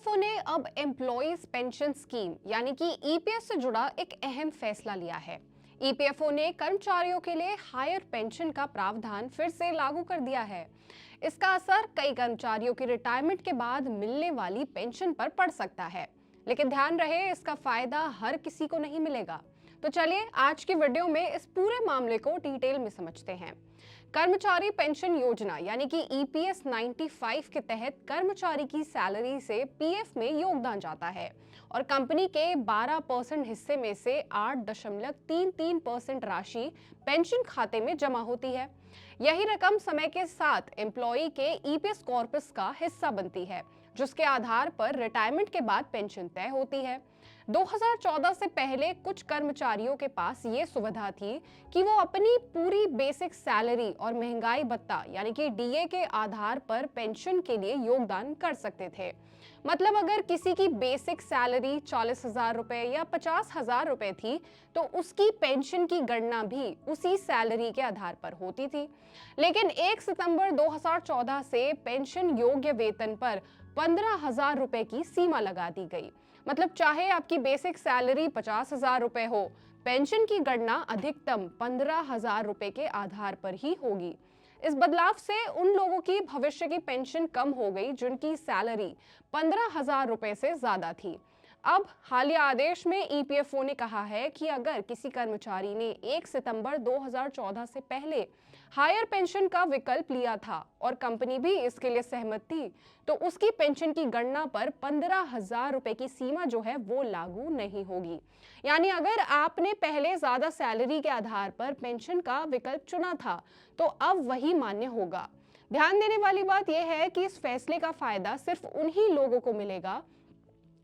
EPFO ने अब employees pension scheme यानी कि ईपीएस से जुड़ा एक अहम फैसला लिया है। ईपीएफओ ने कर्मचारियों के लिए हायर पेंशन का प्रावधान फिर से लागू कर दिया है। इसका असर कई कर्मचारियों की रिटायरमेंट के बाद मिलने वाली पेंशन पर पड़ सकता है, लेकिन ध्यान रहे इसका फायदा हर किसी को नहीं मिलेगा। तो चलिए आज की वीडियो में इस पूरे मामले को डिटेल में समझते हैं। कर्मचारी पेंशन योजना यानी कि ईपीएस 95 के तहत कर्मचारी की सैलरी से पीएफ में योगदान जाता है और कंपनी के 12% हिस्से में से 8.33% राशि पेंशन खाते में जमा होती है। यही रकम समय के साथ एम्प्लॉई के ईपीएस कॉर्पस का हिस्सा बनती है, जिसके आधार पर रिटायरमेंट के बाद पेंशन तय होती है। 2014 से पहले कुछ कर्मचारियों के पास ये सुविधा थी कि वो अपनी पूरी बेसिक सैलरी और महंगाई भत्ता यानी कि डीए के आधार पर पेंशन के लिए योगदान कर सकते थे। मतलब अगर किसी की बेसिक सैलरी 40,000 रुपए या 50,000 रुपए थी तो उसकी पेंशन की गणना भी उसी सैलरी के आधार पर होती थी। लेकिन 1 सितंबर 2014 से पेंशन योग्य वेतन पर 15,000 रुपए की सीमा लगा दी गई। मतलब चाहे आपकी बेसिक सैलरी 50,000 रुपए हो, पेंशन की गणना अधिकतम 15,000 रुपए के आधार पर ही होगी। इस बदलाव से उन लोगों की भविष्य की पेंशन कम हो गई जिनकी सैलरी 15,000 रुपए से ज्यादा थी। अब हालिया आदेश में ईपीएफओ ने कहा है कि अगर किसी कर्मचारी ने 1 सितंबर 2014 से पहले हायर पेंशन का विकल्प लिया था और कंपनी भी इसके लिए सहमत थी, तो उसकी पेंशन की गणना पर 15,000 रुपए की सीमा जो है वो लागू नहीं होगी। यानी अगर आपने पहले ज्यादा सैलरी के आधार पर पेंशन का विकल्प चुना था तो अब वही मान्य होगा। ध्यान देने वाली बात यह है कि इस फैसले का फायदा सिर्फ उन्हीं लोगों को मिलेगा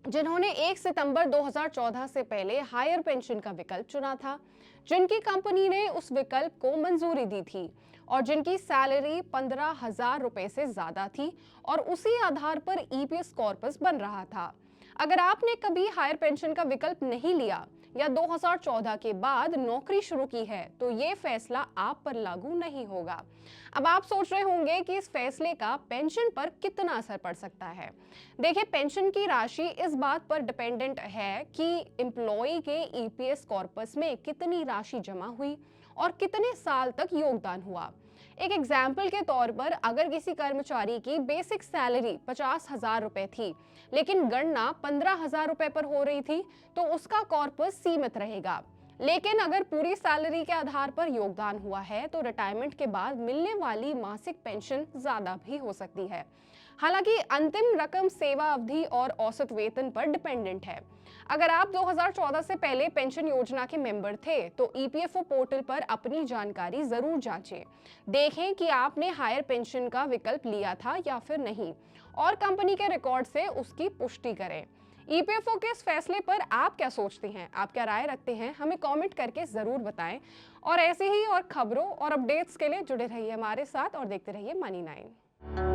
जिन्होंने 1 सितंबर 2014 से पहले हायर पेंशन का विकल्प चुना था, जिनकी कंपनी ने उस विकल्प को मंजूरी दी थी और जिनकी सैलरी 15,000 रुपए से ज्यादा थी और उसी आधार पर ईपीएस कॉर्पस बन रहा था। अगर आपने कभी हायर पेंशन का विकल्प नहीं लिया या 2014 के बाद नौकरी शुरू की है तो ये फैसला आप पर लागू नहीं होगा। अब आप सोच रहे होंगे कि इस फैसले का पेंशन पर कितना असर पड़ सकता है। देखिए, पेंशन की राशि इस बात पर डिपेंडेंट है कि एम्प्लॉय के ईपीएस कॉर्पस में कितनी राशि जमा हुई और कितने साल तक योगदान हुआ। एक एग्जाम्पल के तौर पर अगर किसी कर्मचारी की बेसिक सैलरी 50,000 रुपए थी लेकिन गणना 15,000 रुपए पर हो रही थी तो उसका कॉर्पस सीमित रहेगा। लेकिन अगर पूरी सैलरी के आधार पर योगदान हुआ है तो रिटायरमेंट के बाद मिलने वाली मासिक पेंशन ज्यादा भी हो सकती है। हालांकि अंतिम रकम सेवा अवधि और औसत वेतन पर डिपेंडेंट है। अगर आप 2014 से पहले पेंशन योजना के मेंबर थे तो ईपीएफओ पोर्टल पर अपनी जानकारी जरूर जांचें। देखें कि आपने हायर पेंशन का विकल्प लिया था या फिर नहीं और कंपनी के रिकॉर्ड से उसकी पुष्टि करें। ईपीएफओ के इस फैसले पर आप क्या सोचते हैं, आप क्या राय रखते हैं, हमें कमेंट करके जरूर बताएं। और ऐसे ही और खबरों और अपडेट्स के लिए जुड़े रहिए हमारे साथ और देखते रहिए मनी 9।